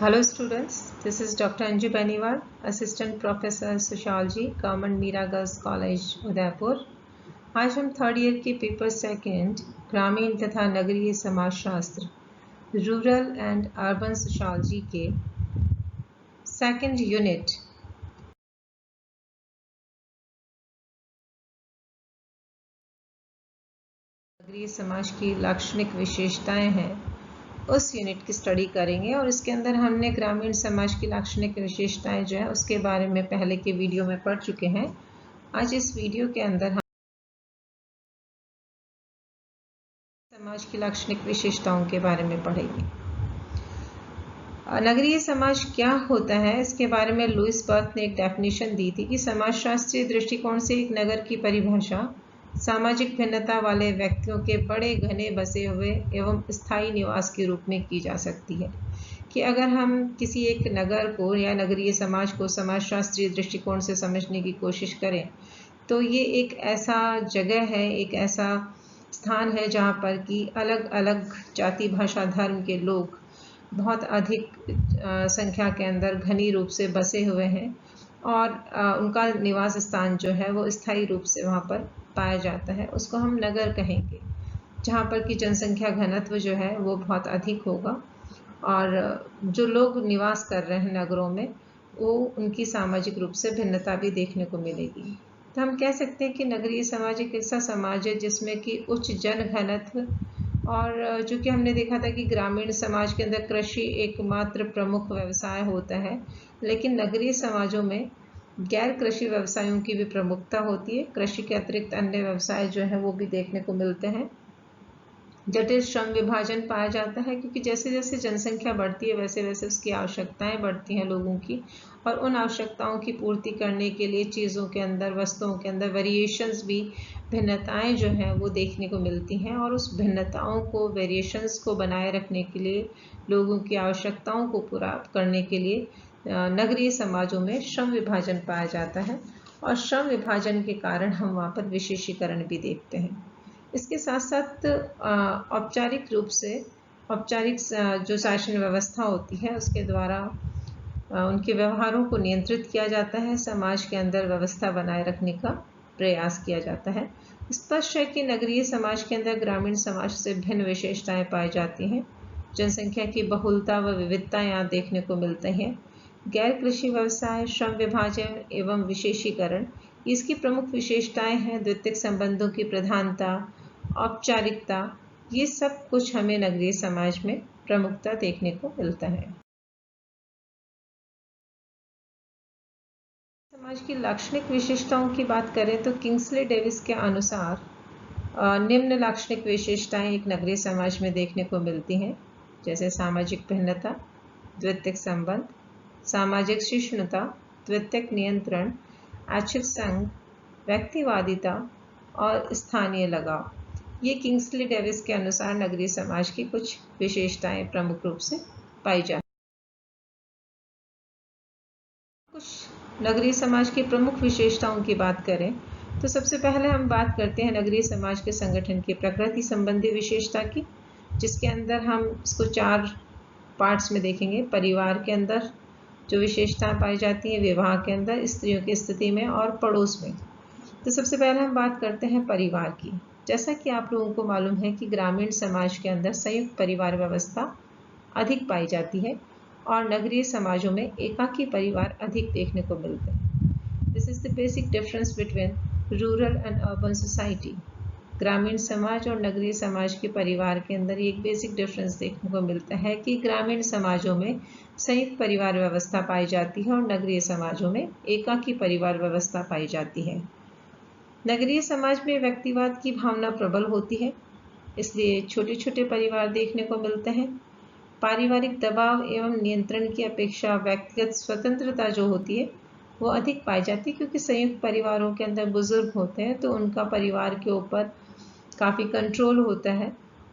Hello students, this is Dr. Anju Beniwal, Assistant Professor Sociology, Government Mira Girls College, Udaipur. आज हम third year के paper second ग्रामीण तथा नगरीय समाजशास्त्र रूरल एंड अर्बन सोशियोलॉजी के सेकंड यूनिट नगरीय समाज की लाक्षणिक विशेषताएं हैं उस यूनिट की स्टडी करेंगे और इसके अंदर हमने ग्रामीण समाज की लाक्षणिक विशेषताएं जो है उसके बारे में पहले के वीडियो में पढ़ चुके हैं। आज इस वीडियो के अंदर हम समाज की लाक्षणिक विशेषताओं के बारे में पढ़ेंगे। नगरीय समाज क्या होता है इसके बारे में लुईस बर्थ ने एक डेफिनेशन दी थी कि समाजशास्त्रीय दृष्टिकोण से एक नगर की परिभाषा सामाजिक भिन्नता वाले व्यक्तियों के बड़े घने बसे हुए एवं स्थायी निवास के रूप में की जा सकती है। कि अगर हम किसी एक नगर को या नगरीय समाज को समाजशास्त्रीय दृष्टिकोण से समझने की कोशिश करें तो ये एक ऐसा जगह है, एक ऐसा स्थान है जहाँ पर कि अलग अलग जाति भाषा धर्म के लोग बहुत अधिक संख्या के अंदर घनी रूप से बसे हुए हैं और उनका निवास स्थान जो है वो स्थायी रूप से वहाँ पर पाया जाता है। उसको हम नगर कहेंगे, जहाँ पर की जनसंख्या घनत्व जो है वो बहुत अधिक होगा और जो लोग निवास कर रहे हैं नगरों में वो उनकी सामाजिक रूप से भिन्नता भी देखने को मिलेगी। तो हम कह सकते हैं कि नगरीय समाज एक ऐसा समाज है जिसमें कि उच्च जन घनत्व और चूँकि हमने देखा था कि ग्रामीण समाज के अंदर कृषि एकमात्र प्रमुख व्यवसाय होता है, लेकिन नगरीय समाजों में गैर कृषि व्यवसायों की भी प्रमुखता होती है। कृषि के अतिरिक्त अन्य व्यवसाय जो है वो भी देखने को मिलते हैं। जटिल श्रम विभाजन पाया जाता है क्योंकि जैसे जैसे जनसंख्या बढ़ती है वैसे वैसे उसकी आवश्यकताएं बढ़ती हैं लोगों की, और उन आवश्यकताओं की पूर्ति करने के लिए चीज़ों के अंदर, वस्तुओं के अंदर वेरिएशंस भी, भिन्नताएं जो हैं वो देखने को मिलती हैं और उस भिन्नताओं को, वेरिएशंस को बनाए रखने के लिए, लोगों की आवश्यकताओं को पूरा करने के लिए नगरीय समाजों में श्रम विभाजन पाया जाता है और श्रम विभाजन के कारण हम वहाँ पर विशेषीकरण भी देखते हैं। इसके साथ साथ औपचारिक रूप से औपचारिक जो शासन व्यवस्था होती है उसके द्वारा उनके व्यवहारों को नियंत्रित किया जाता है, समाज के अंदर व्यवस्था बनाए रखने का प्रयास किया जाता है। स्पष्ट है कि नगरीय समाज के अंदर ग्रामीण समाज से भिन्न विशेषताएं पाई जाती हैं। जनसंख्या की बहुलता व विविधता यहाँ देखने को मिलती हैं। गैर कृषि व्यवसाय, श्रम विभाजन एवं विशेषीकरण इसकी प्रमुख विशेषताएं हैं। द्वितीयक संबंधों की प्रधानता, औपचारिकता, ये सब कुछ हमें नगरीय समाज में प्रमुखता देखने को मिलता है। समाज की लाक्षणिक विशेषताओं की बात करें तो किंग्सले डेविस के अनुसार निम्न लाक्षणिक विशेषताएं एक नगरीय समाज में देखने को मिलती हैं, जैसे सामाजिक भिन्नता, द्वितीयक संबंध, सामाजिक सहिष्णुता, द्वितीयक नियंत्रण, ऐच्छिक संघ, व्यक्तिवादिता और स्थानीय लगाव। ये किंग्सले डेविस के अनुसार नगरीय समाज की कुछ विशेषताएं प्रमुख रूप से पाई जाती हैं। कुछ नगरीय समाज की प्रमुख विशेषताओं की बात करें तो सबसे पहले हम बात करते हैं नगरीय समाज के संगठन की प्रकृति संबंधी विशेषता की, जिसके अंदर हम इसको 4 पार्ट्स में देखेंगे। परिवार के अंदर जो विशेषताएं पाई जाती हैं, विवाह के अंदर, स्त्रियों की स्थिति में और पड़ोस में। तो सबसे पहले हम बात करते हैं परिवार की। जैसा कि आप लोगों को मालूम है कि ग्रामीण समाज के अंदर संयुक्त परिवार व्यवस्था अधिक पाई जाती है और नगरीय समाजों में एकाकी परिवार अधिक देखने को मिलते हैं। This is the basic difference between rural and urban society. ग्रामीण समाज और नगरीय समाज के परिवार के अंदर एक बेसिक डिफरेंस देखने को मिलता है कि ग्रामीण समाजों में संयुक्त परिवार व्यवस्था पाई जाती है और नगरीय समाजों में एकाकी परिवार व्यवस्था पाई जाती है। नगरीय समाज में व्यक्तिवाद की भावना प्रबल होती है, इसलिए छोटे छोटे परिवार देखने को मिलते हैं। पारिवारिक दबाव एवं नियंत्रण की अपेक्षा व्यक्तिगत स्वतंत्रता जो होती है वो अधिक पाई जाती है, क्योंकि संयुक्त परिवारों के अंदर बुजुर्ग होते हैं तो उनका परिवार के ऊपर काफ़ी कंट्रोल होता है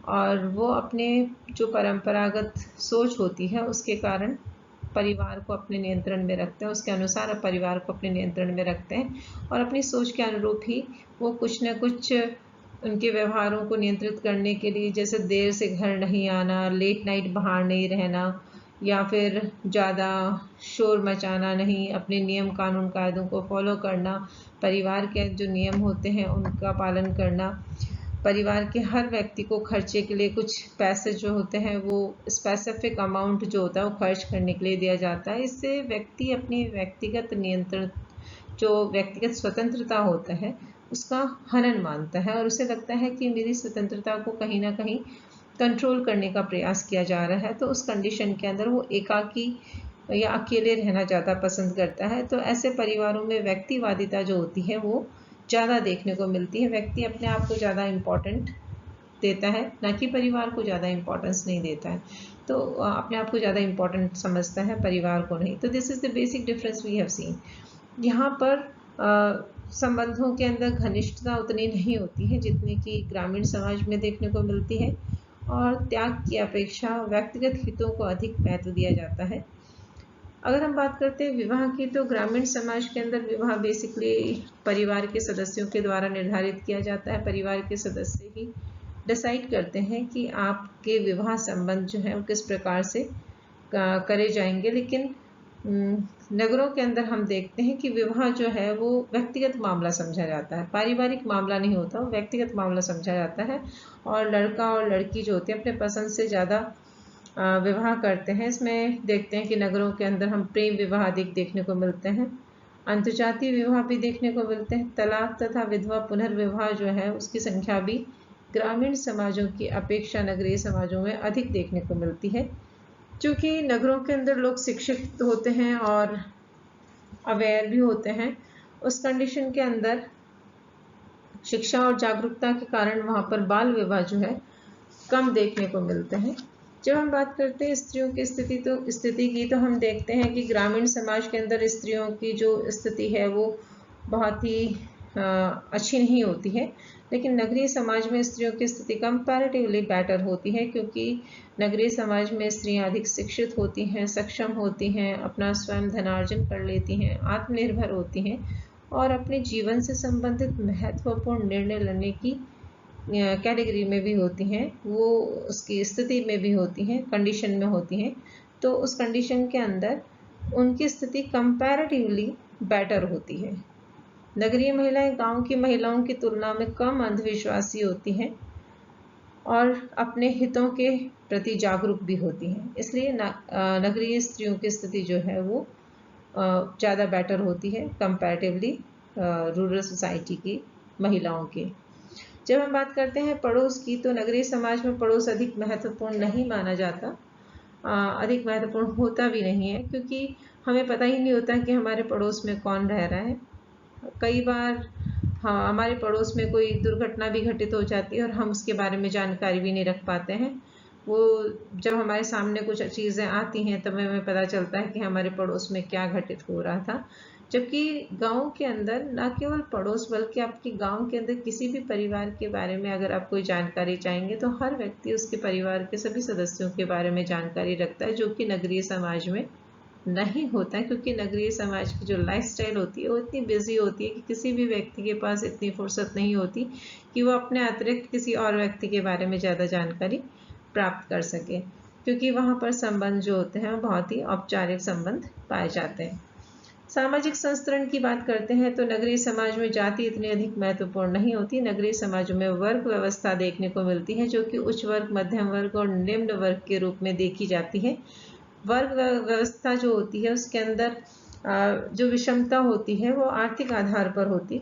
और वो अपने जो परंपरागत सोच होती है उसके कारण परिवार को अपने नियंत्रण में रखते हैं, उसके अनुसार परिवार को अपने नियंत्रण में रखते हैं और अपनी सोच के अनुरूप ही वो कुछ न कुछ उनके व्यवहारों को नियंत्रित करने के लिए, जैसे देर से घर नहीं आना, लेट नाइट बाहर नहीं रहना, या फिर ज़्यादा शोर मचाना नहीं, अपने नियम कानून कायदों को फॉलो करना, परिवार के जो नियम होते हैं उनका पालन करना, परिवार के हर व्यक्ति को खर्चे के लिए कुछ पैसे जो होते हैं वो स्पेसिफिक अमाउंट जो होता है वो खर्च करने के लिए दिया जाता है। इससे व्यक्ति अपनी व्यक्तिगत नियंत्रण, जो व्यक्तिगत स्वतंत्रता होता है उसका हनन मानता है और उसे लगता है कि मेरी स्वतंत्रता को कहीं ना कहीं कंट्रोल करने का प्रयास किया जा रहा है। तो उस कंडीशन के अंदर वो एकाकी या अकेले रहना ज़्यादा पसंद करता है। तो ऐसे परिवारों में व्यक्तिवादिता जो होती है वो ज़्यादा देखने को मिलती है। व्यक्ति अपने आप को ज़्यादा इम्पोर्टेंट देता है, ना कि परिवार को ज़्यादा इम्पोर्टेंस नहीं देता है। तो अपने आप को ज़्यादा इम्पोर्टेंट समझता है, परिवार को नहीं। तो this is the basic difference we have seen. यहाँ पर संबंधों के अंदर घनिष्ठता उतनी नहीं होती है जितनी कि ग्रामीण समाज में देखने को मिलती है और त्याग की अपेक्षा व्यक्तिगत हितों को अधिक महत्व दिया जाता है। अगर हम बात करते हैं विवाह की, तो ग्रामीण समाज के अंदर विवाह बेसिकली परिवार के सदस्यों के द्वारा निर्धारित किया जाता है। परिवार के सदस्य ही डिसाइड करते हैं कि आपके विवाह संबंध जो है वो किस प्रकार से करे जाएंगे। लेकिन नगरों के अंदर हम देखते हैं कि विवाह जो है वो व्यक्तिगत मामला समझा जाता है, पारिवारिक मामला नहीं होता, वो व्यक्तिगत मामला समझा जाता है। और लड़का और लड़की जो होते हैं अपने पसंद से ज़्यादा विवाह करते हैं। इसमें देखते हैं कि नगरों के अंदर हम प्रेम विवाह अधिक देखने को मिलते हैं, अंतर्जातीय विवाह भी देखने को मिलते हैं। तलाक तथा विधवा पुनर्विवाह जो है उसकी संख्या भी ग्रामीण समाजों की अपेक्षा नगरीय समाजों में अधिक देखने को मिलती है। क्योंकि नगरों के अंदर लोग शिक्षित होते हैं और अवेयर भी होते हैं, उस कंडीशन के अंदर शिक्षा और जागरूकता के कारण वहाँ पर बाल विवाह जो है कम देखने को मिलते हैं। जब हम बात करते हैं स्त्रियों की स्थिति की, तो हम देखते हैं कि ग्रामीण समाज के अंदर स्त्रियों की जो स्थिति है वो बहुत ही अच्छी नहीं होती है। लेकिन नगरीय समाज में स्त्रियों की स्थिति कंपैरेटिवली बेटर होती है, क्योंकि नगरीय समाज में स्त्रियां अधिक शिक्षित होती हैं, सक्षम होती हैं, अपना स्वयं धनार्जन कर लेती हैं, आत्मनिर्भर होती हैं और अपने जीवन से संबंधित महत्वपूर्ण निर्णय लेने की कैटेगरी में भी होती हैं, वो उसकी स्थिति में भी होती हैं, कंडीशन में होती हैं। तो उस कंडीशन के अंदर उनकी स्थिति कंपैरेटिवली बेटर होती है। नगरीय महिलाएं गांव की महिलाओं की तुलना में कम अंधविश्वासी होती हैं और अपने हितों के प्रति जागरूक भी होती हैं। इसलिए नगरीय स्त्रियों की स्थिति जो है वो ज़्यादा बेटर होती है कंपैरेटिवली रूरल सोसाइटी की महिलाओं की। जब हम बात करते हैं पड़ोस की, तो नगरीय समाज में पड़ोस अधिक महत्वपूर्ण नहीं माना जाता, अधिक महत्वपूर्ण होता भी नहीं है, क्योंकि हमें पता ही नहीं होता कि हमारे पड़ोस में कौन रह रहा है। कई बार हाँ, हमारे पड़ोस में कोई दुर्घटना भी घटित हो जाती है और हम उसके बारे में जानकारी भी नहीं रख पाते हैं। वो जब हमारे सामने कुछ चीज़ें आती हैं तब हमें पता चलता है कि हमारे पड़ोस में क्या घटित हो रहा था। जबकि गांव के अंदर न केवल पड़ोस बल्कि आपके गांव के अंदर किसी भी परिवार के बारे में अगर आप कोई जानकारी चाहेंगे तो हर व्यक्ति उसके परिवार के सभी सदस्यों के बारे में जानकारी रखता है, जो कि नगरीय समाज में नहीं होता है। क्योंकि नगरीय समाज की जो लाइफस्टाइल होती है वो इतनी बिजी होती है कि किसी भी व्यक्ति के पास इतनी फुर्सत नहीं होती कि वो अपने अतिरिक्त किसी और व्यक्ति के बारे में ज़्यादा जानकारी प्राप्त कर सके, क्योंकि वहाँ पर संबंध जो होते हैं वो बहुत ही औपचारिक संबंध पाए जाते हैं। सामाजिक संस्तरण की बात करते हैं तो नगरीय समाज में जाति इतनी अधिक महत्वपूर्ण नहीं होती। नगरीय समाजों में वर्ग व्यवस्था देखने को मिलती है, जो कि उच्च वर्ग, मध्यम वर्ग और निम्न वर्ग के रूप में देखी जाती है। वर्ग व्यवस्था जो होती है उसके अंदर जो विषमता होती है वो आर्थिक आधार पर होती।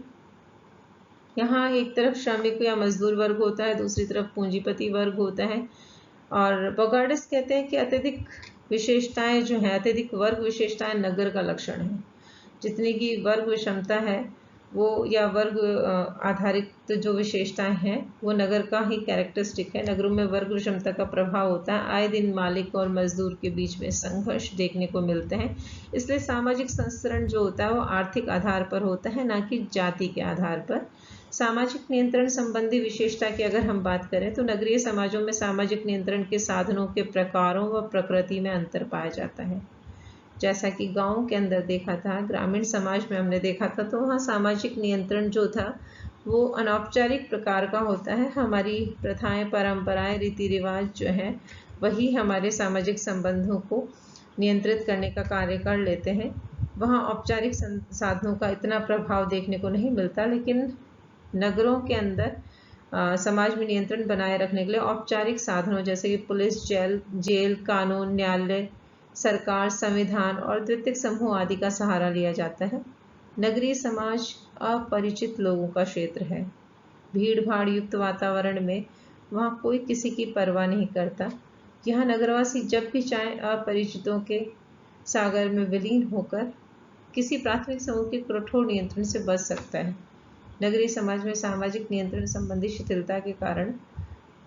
यहाँ एक तरफ श्रमिक या मजदूर वर्ग होता है, दूसरी तरफ पूंजीपति वर्ग होता है। और बोगार्डिस कहते हैं कि अत्यधिक विशेषताएं जो हैं, अत्यधिक वर्ग विशेषताएं नगर का लक्षण है। जितनी की वर्ग विषमता है वो या वर्ग आधारित जो विशेषताएं हैं वो नगर का ही कैरेक्टरिस्टिक है। नगरों में वर्ग विषमता का प्रभाव होता है, आए दिन मालिक और मजदूर के बीच में संघर्ष देखने को मिलते हैं। इसलिए सामाजिक संस्तरण जो होता है वो आर्थिक आधार पर होता है, ना कि जाति के आधार पर। सामाजिक नियंत्रण संबंधी विशेषता की अगर हम बात करें तो नगरीय समाजों में सामाजिक नियंत्रण के साधनों के प्रकारों व प्रकृति में अंतर पाया जाता है। जैसा कि गांव के अंदर देखा था, ग्रामीण समाज में हमने देखा था, तो वहाँ सामाजिक नियंत्रण जो था वो अनौपचारिक प्रकार का होता है। हमारी प्रथाएं, परंपराएं, रीति रिवाज जो है वही हमारे सामाजिक संबंधों को नियंत्रित करने का कार्य कर लेते हैं। वहाँ औपचारिक साधनों का इतना प्रभाव देखने को नहीं मिलता, लेकिन नगरों के अंदर समाज में नियंत्रण बनाए रखने के लिए औपचारिक साधनों जैसे कि पुलिस, जेल, कानून, न्यायालय, सरकार, संविधान और द्वितीयक समूह आदि का सहारा लिया जाता है। नगरीय समाज अपरिचित लोगों का क्षेत्र है। भीड़ भाड़ युक्त वातावरण में वहाँ कोई किसी की परवाह नहीं करता। यहाँ नगरवासी जब भी चाहे अपरिचितों के सागर में विलीन होकर किसी प्राथमिक समूह के कठोर नियंत्रण से बच सकता है। नगरीय समाज में सामाजिक नियंत्रण संबंधी शिथिलता के कारण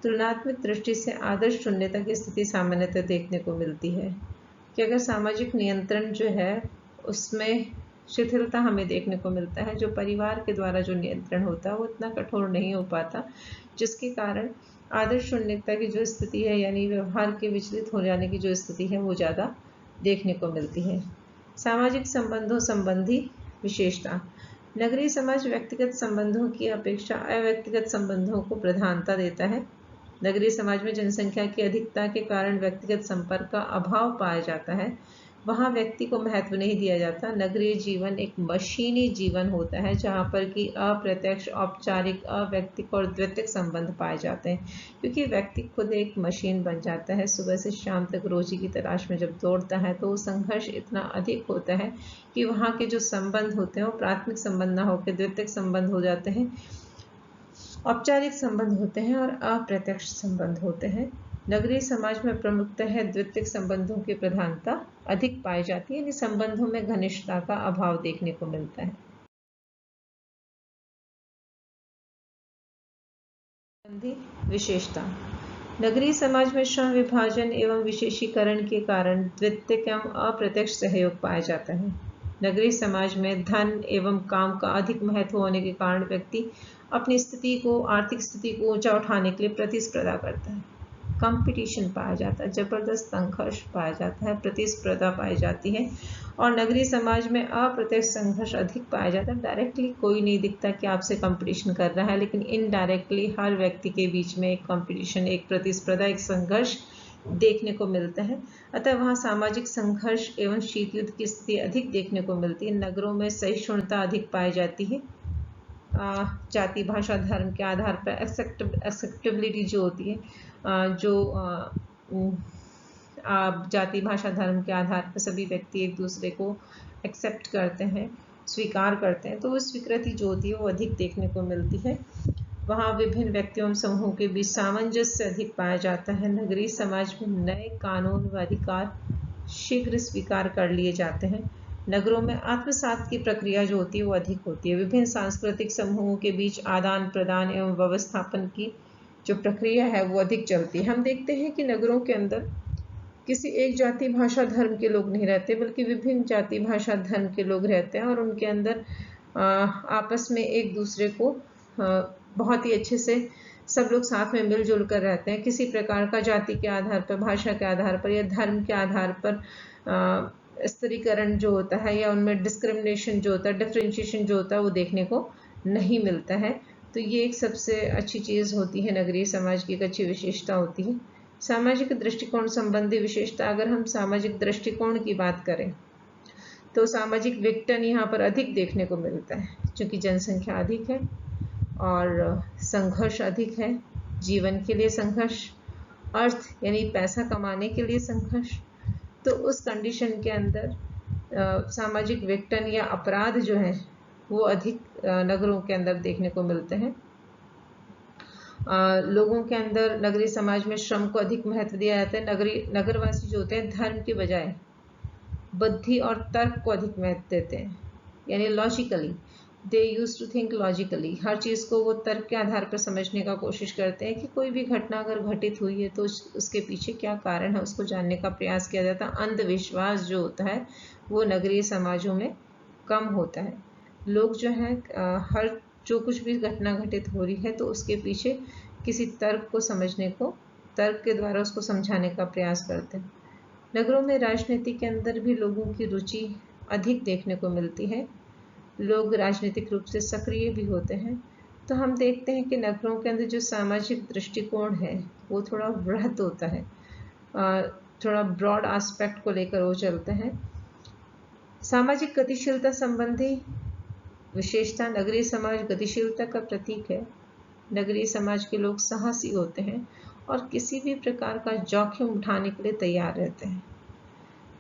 तुलनात्मक दृष्टि से आदर्श शून्यता की स्थिति सामान्यतः देखने को मिलती है कि अगर सामाजिक नियंत्रण जो है उसमें शिथिलता हमें देखने को मिलता है। जो परिवार के द्वारा जो नियंत्रण होता है वो इतना कठोर नहीं हो पाता, जिसके कारण आदर्श शून्यता की जो स्थिति है यानी व्यवहार के विचलित हो जाने की जो स्थिति है वो ज़्यादा देखने को मिलती है। सामाजिक संबंधों संबंधी विशेषता। नगरीय समाज व्यक्तिगत संबंधों की अपेक्षा अव्यक्तिगत संबंधों को प्रधानता देता है। नगरीय समाज में जनसंख्या की अधिकता के कारण व्यक्तिगत संपर्क का अभाव पाया जाता है। वहाँ व्यक्ति को महत्व नहीं दिया जाता। नगरीय जीवन एक मशीनी जीवन होता है जहाँ पर कि अप्रत्यक्ष, औपचारिक, अव्यक्तिक और द्वितीयक संबंध पाए जाते हैं, क्योंकि व्यक्ति खुद एक मशीन बन जाता है। सुबह से शाम तक रोजी की तलाश में जब दौड़ता है तो संघर्ष इतना अधिक होता है कि वहाँ के जो संबंध होते हैं वो प्राथमिक संबंध न होकर द्वितीयक संबंध हो जाते हैं, औपचारिक संबंध होते हैं और अप्रत्यक्ष संबंध होते हैं। नगरीय समाज में प्रमुखतः द्वितीयक संबंधों की प्रधानता अधिक पाई जाती है, यानी संबंधों में घनिष्ठता का अभाव देखने को मिलता है। विशेषता। नगरीय समाज में श्रम विभाजन एवं विशेषीकरण के कारण द्वितीयक एवं अप्रत्यक्ष सहयोग पाया जाता है। नगरीय समाज में धन एवं काम का अधिक महत्व होने के कारण व्यक्ति अपनी स्थिति को, आर्थिक स्थिति को ऊंचा उठाने के लिए प्रतिस्पर्धा करता है। कंपटीशन पाया जाता है, जबरदस्त संघर्ष पाया जाता है, प्रतिस्पर्धा पाई जाती है। और नगरीय समाज में अप्रत्यक्ष संघर्ष अधिक पाया जाता है। डायरेक्टली कोई नहीं दिखता कि आपसे कंपटीशन कर रहा है, लेकिन इनडायरेक्टली हर व्यक्ति के बीच में एक कंपटीशन, एक प्रतिस्पर्धा, एक संघर्ष देखने को मिलता है। अतः वहाँ सामाजिक संघर्ष एवं शीत युद्ध की स्थिति अधिक देखने को मिलती है। नगरों में सहिष्णुता अधिक पाई जाती है। जाति, भाषा, धर्म के आधार पर एक्सेप्टेबिलिटी जो होती है, जाति, भाषा, धर्म के आधार पर सभी व्यक्ति एक दूसरे को एक्सेप्ट करते हैं, स्वीकार करते हैं, तो वो स्वीकृति जो होती है वो अधिक देखने को मिलती है। वहाँ विभिन्न व्यक्तियों समूहों के बीच सामंजस्य अधिक पाया जाता है। नगरीय समाज में नए कानून व अधिकार शीघ्र स्वीकार कर लिए जाते हैं। नगरों में आत्मसात की प्रक्रिया जो होती है वो अधिक होती है। विभिन्न सांस्कृतिक समूहों के बीच आदान प्रदान एवं व्यवस्थापन की जो प्रक्रिया है वो अधिक चलती है। हम देखते हैं कि नगरों के अंदर किसी एक जाति, भाषा, धर्म के लोग नहीं रहते, बल्कि विभिन्न जाति, भाषा, धर्म के लोग रहते हैं और उनके अंदर आपस में एक दूसरे को बहुत ही अच्छे से सब लोग साथ में मिलजुल कर रहते हैं। किसी प्रकार का जाति के आधार पर, भाषा के आधार पर या धर्म के आधार पर स्तरीकरण जो होता है या उनमें डिस्क्रिमिनेशन जो होता है, डिफ्रेंशिएशन जो होता है वो देखने को नहीं मिलता है। तो ये एक सबसे अच्छी चीज़ होती है, नगरीय समाज की एक अच्छी विशेषता होती है। सामाजिक दृष्टिकोण संबंधी विशेषता। अगर हम सामाजिक दृष्टिकोण की बात करें तो सामाजिक विघटन यहाँ पर अधिक देखने को मिलता है, क्योंकि जनसंख्या अधिक है और संघर्ष अधिक है। जीवन के लिए संघर्ष, अर्थ यानी पैसा कमाने के लिए संघर्ष। तो उस कंडीशन के अंदर सामाजिक विघटन या अपराध जो है वो अधिक नगरों के अंदर देखने को मिलते हैं। लोगों के अंदर नगरीय समाज में श्रम को अधिक महत्व दिया जाता है। नगरवासी जो होते हैं धर्म के बजाय बुद्धि और तर्क को अधिक महत्व देते हैं, यानी logically they use to think logically. हर चीज़ को वो तर्क के आधार पर समझने का कोशिश करते हैं कि कोई भी घटना अगर घटित हुई है तो उसके पीछे क्या कारण है उसको जानने का प्रयास किया जाता है। अंधविश्वास जो होता है वो नगरीय समाजों में कम होता है। लोग जो हैं हर जो कुछ भी घटना घटित हो रही है तो उसके पीछे किसी तर्क को समझने को, तर्क के द्वारा उसको समझाने का प्रयास करते हैं। नगरों में राजनीति के अंदर भी लोगों की रुचि अधिक देखने को मिलती है। लोग राजनीतिक रूप से सक्रिय भी होते हैं। तो हम देखते हैं कि नगरों के अंदर जो सामाजिक दृष्टिकोण है वो थोड़ा वृहद होता है। थोड़ा ब्रॉड एस्पेक्ट को लेकर वो चलते हैं। सामाजिक गतिशीलता संबंधी विशेषता। नगरीय समाज गतिशीलता का प्रतीक है। नगरीय समाज के लोग साहसी होते हैं और किसी भी प्रकार का जोखिम उठाने के लिए तैयार रहते हैं।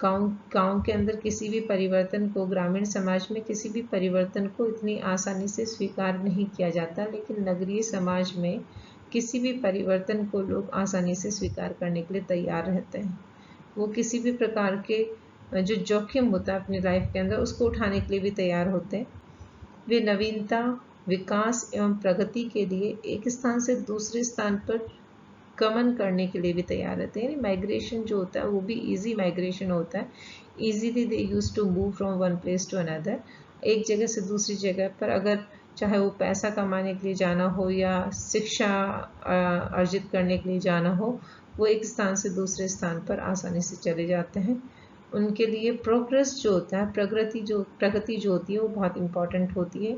गांव के अंदर किसी भी परिवर्तन को, ग्रामीण समाज में किसी भी परिवर्तन को इतनी आसानी से स्वीकार नहीं किया जाता, लेकिन नगरीय समाज में किसी भी परिवर्तन को लोग आसानी से स्वीकार करने के लिए तैयार रहते हैं। वो किसी भी प्रकार के जो जोखिम होता है अपनी लाइफ के अंदर, उसको उठाने के लिए भी तैयार होते हैं। वे नवीनता, विकास एवं प्रगति के लिए एक स्थान से दूसरे स्थान पर गमन करने के लिए भी तैयार रहते हैं। माइग्रेशन जो होता है वो भी इजी माइग्रेशन होता है। Easily they use to move from one place to another. एक जगह से दूसरी जगह पर, अगर चाहे वो पैसा कमाने के लिए जाना हो या शिक्षा अर्जित करने के लिए जाना हो, वो एक स्थान से दूसरे स्थान पर आसानी से चले जाते हैं। उनके लिए प्रोग्रेस जो होता है, प्रगति जो होती है वो बहुत इम्पॉर्टेंट होती है।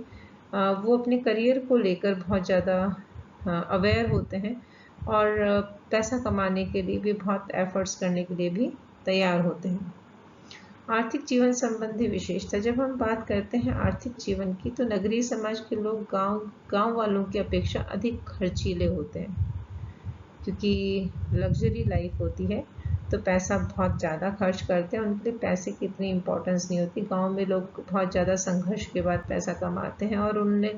वो अपने करियर को लेकर बहुत ज़्यादा अवेयर होते हैं और पैसा कमाने के लिए भी बहुत एफर्ट्स करने के लिए भी तैयार होते हैं। आर्थिक जीवन संबंधी विशेषता। जब हम बात करते हैं आर्थिक जीवन की, तो नगरीय समाज के लोग गांव वालों की अपेक्षा अधिक खर्चीले होते हैं, क्योंकि लग्जरी लाइफ होती है तो पैसा बहुत ज़्यादा खर्च करते हैं। उनके लिए पैसे की इतनी इम्पोर्टेंस नहीं होती। गांव में लोग बहुत ज़्यादा संघर्ष के बाद पैसा कमाते हैं और उनने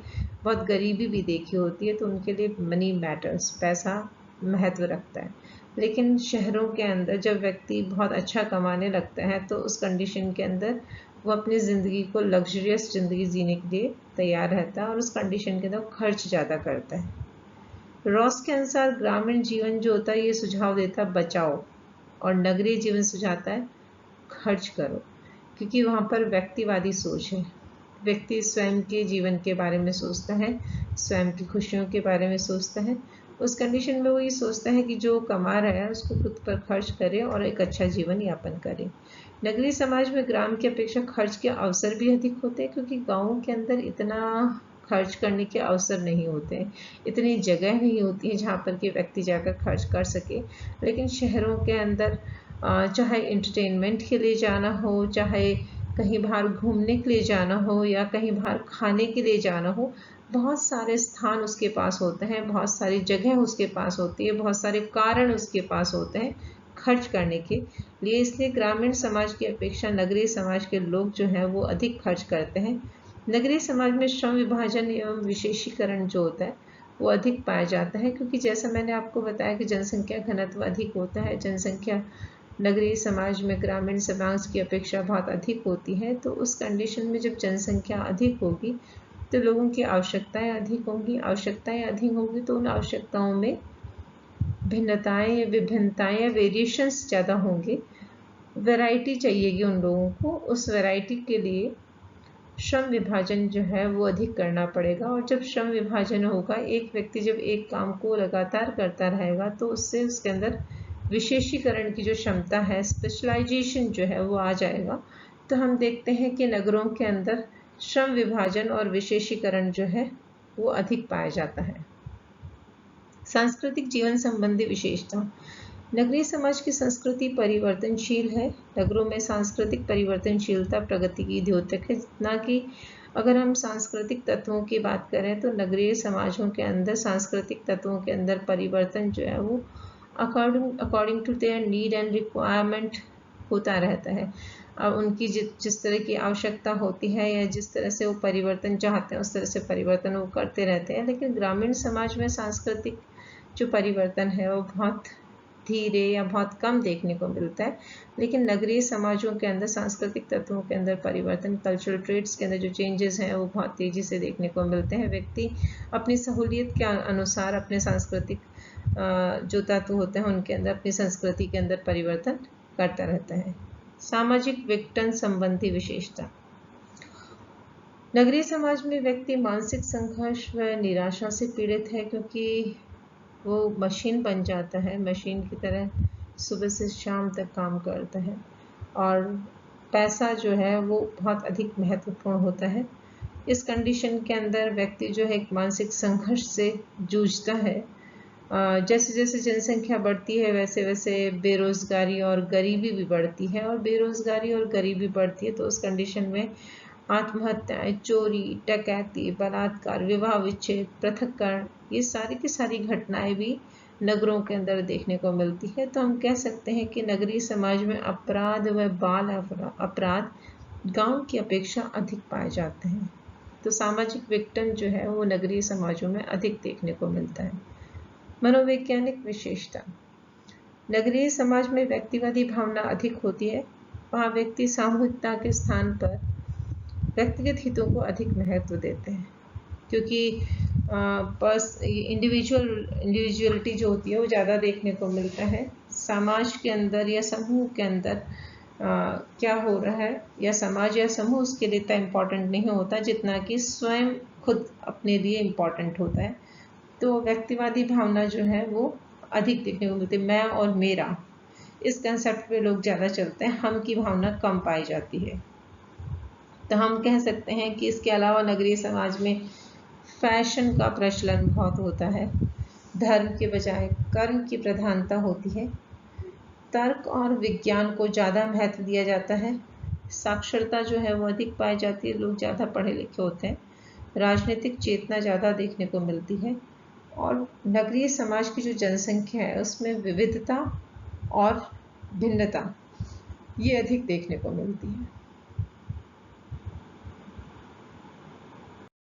बहुत गरीबी भी देखी होती है, तो उनके लिए मनी मैटर्स, पैसा महत्व रखता है। लेकिन शहरों के अंदर जब व्यक्ति बहुत अच्छा कमाने लगता है तो उस कंडीशन के अंदर वो अपनी ज़िंदगी को लग्जरियस ज़िंदगी जीने के लिए तैयार रहता है और उस कंडीशन के अंदर खर्च ज़्यादा करता है। रॉस के अनुसार ग्रामीण जीवन जो होता है ये सुझाव देता है बचाओ, और नगरीय जीवन सुझाता है खर्च करो, क्योंकि वहाँ पर व्यक्तिवादी सोच है। व्यक्ति स्वयं के जीवन के बारे में सोचता है, स्वयं की खुशियों के बारे में सोचता है। उस कंडीशन में वो ये सोचता है कि जो कमा रहा है उसको खुद पर खर्च करे और एक अच्छा जीवन यापन करे। नगरीय समाज में ग्राम की अपेक्षा खर्च के अवसर भी अधिक होते हैं, क्योंकि गाँवों के अंदर इतना खर्च करने के अवसर नहीं होते हैं, इतनी जगह नहीं होती है जहाँ पर कि व्यक्ति जाकर खर्च कर सके। लेकिन शहरों के अंदर चाहे एंटरटेनमेंट के लिए जाना हो, चाहे कहीं बाहर घूमने के लिए जाना हो या कहीं बाहर खाने के लिए जाना हो, बहुत सारे स्थान उसके पास होते हैं, बहुत सारी जगह उसके पास होती है, बहुत सारे कारण उसके पास होते हैं खर्च करने के लिए। इसलिए ग्रामीण समाज की अपेक्षा नगरीय समाज के लोग जो हैं वो अधिक खर्च करते हैं। नगरीय समाज में श्रम विभाजन एवं विशेषीकरण जो होता है वो अधिक पाया जाता है, क्योंकि जैसा मैंने आपको बताया कि जनसंख्या घनत्व अधिक होता है। जनसंख्या नगरीय समाज में ग्रामीण समाज की अपेक्षा बहुत अधिक होती है। तो उस कंडीशन में जब जनसंख्या अधिक होगी तो लोगों की आवश्यकताएं अधिक होंगी। आवश्यकताएं अधिक होंगी तो उन आवश्यकताओं में भिन्नताएं या विभिन्नताएं या वेरिएशंस ज़्यादा होंगे। वैरायटी चाहिएगी उन लोगों को। उस वैरायटी के लिए श्रम विभाजन जो है वो अधिक करना पड़ेगा। और जब श्रम विभाजन होगा, एक व्यक्ति जब एक काम को लगातार करता रहेगा तो उससे उसके अंदर विशेषीकरण की जो क्षमता है, स्पेशलाइजेशन जो है वो आ जाएगा। तो हम देखते हैं कि नगरों के अंदर श्रम विभाजन और विशेषीकरण जो है वो अधिक पाया जाता है। सांस्कृतिक जीवन संबंधी विशेषता। नगरीय समाज की संस्कृति परिवर्तनशील है। नगरों में सांस्कृतिक परिवर्तनशीलता प्रगति की द्योतक है। जितना कि अगर हम सांस्कृतिक तत्वों की बात करें तो नगरीय समाजों के अंदर सांस्कृतिक तत्वों के अंदर परिवर्तन जो है वो according to their need and requirement होता रहता है। अब उनकी जिस तरह की आवश्यकता होती है या जिस तरह से वो परिवर्तन चाहते हैं उस तरह से परिवर्तन वो करते रहते हैं। लेकिन ग्रामीण समाज में सांस्कृतिक जो परिवर्तन है वो बहुत धीरे या बहुत कम देखने को मिलता है। लेकिन नगरीय समाजों के अंदर सांस्कृतिक तत्वों के अंदर परिवर्तन, कल्चरल ट्रेड्स के अंदर जो चेंजेस हैं वो बहुत तेज़ी से देखने को मिलते हैं। व्यक्ति अपनी सहूलियत के अनुसार अपने सांस्कृतिक जो तत्व होते हैं उनके अंदर, अपनी संस्कृति के अंदर परिवर्तन करता रहता है। सामाजिक विघटन संबंधी विशेषता। नगरीय समाज में व्यक्ति मानसिक संघर्ष व निराशा से पीड़ित है, क्योंकि वो मशीन बन जाता है, मशीन की तरह सुबह से शाम तक काम करता है और पैसा जो है वो बहुत अधिक महत्वपूर्ण होता है। इस कंडीशन के अंदर व्यक्ति जो है एक मानसिक संघर्ष से जूझता है जैसे जैसे जनसंख्या बढ़ती है वैसे वैसे बेरोजगारी और गरीबी भी बढ़ती है, और बेरोजगारी और गरीबी बढ़ती है तो उस कंडीशन में आत्महत्याएं, चोरी, डकैती, बलात्कार, विवाह विच्छेद, पृथक्करण, ये सारी की सारी घटनाएं भी नगरों के अंदर देखने को मिलती है। तो हम कह सकते हैं कि नगरीय समाज में अपराध व बाल अपराध गांव की अपेक्षा अधिक पाए जाते हैं। तो सामाजिक विघटन जो है वो नगरीय समाजों में अधिक देखने को मिलता है। मनोवैज्ञानिक विशेषता, नगरीय समाज में व्यक्तिवादी भावना अधिक होती है। वहाँ व्यक्ति सामूहिकता के स्थान पर व्यक्तिगत हितों को अधिक महत्व देते हैं, क्योंकि इंडिविजुअलिटी जो होती है वो ज़्यादा देखने को मिलता है। समाज के अंदर या समूह के अंदर क्या हो रहा है, या समाज या समूह उसके लिए इतना इम्पोर्टेंट नहीं होता जितना कि स्वयं खुद अपने लिए इम्पोर्टेंट होता है। तो व्यक्तिवादी भावना जो है वो अधिक देखने को मिलती है। मैं और मेरा, इस कंसेप्ट पे लोग ज़्यादा चलते हैं, हम की भावना कम पाई जाती है। तो हम कह सकते हैं कि इसके अलावा नगरीय समाज में फैशन का प्रचलन बहुत होता है, धर्म के बजाय कर्म की प्रधानता होती है, तर्क और विज्ञान को ज़्यादा महत्व दिया जाता है, साक्षरता जो है वो अधिक पाई जाती है, लोग ज़्यादा पढ़े लिखे होते हैं, राजनीतिक चेतना ज़्यादा देखने को मिलती है, और नगरीय समाज की जो जनसंख्या है उसमें विविधता और भिन्नता ये अधिक देखने को मिलती है।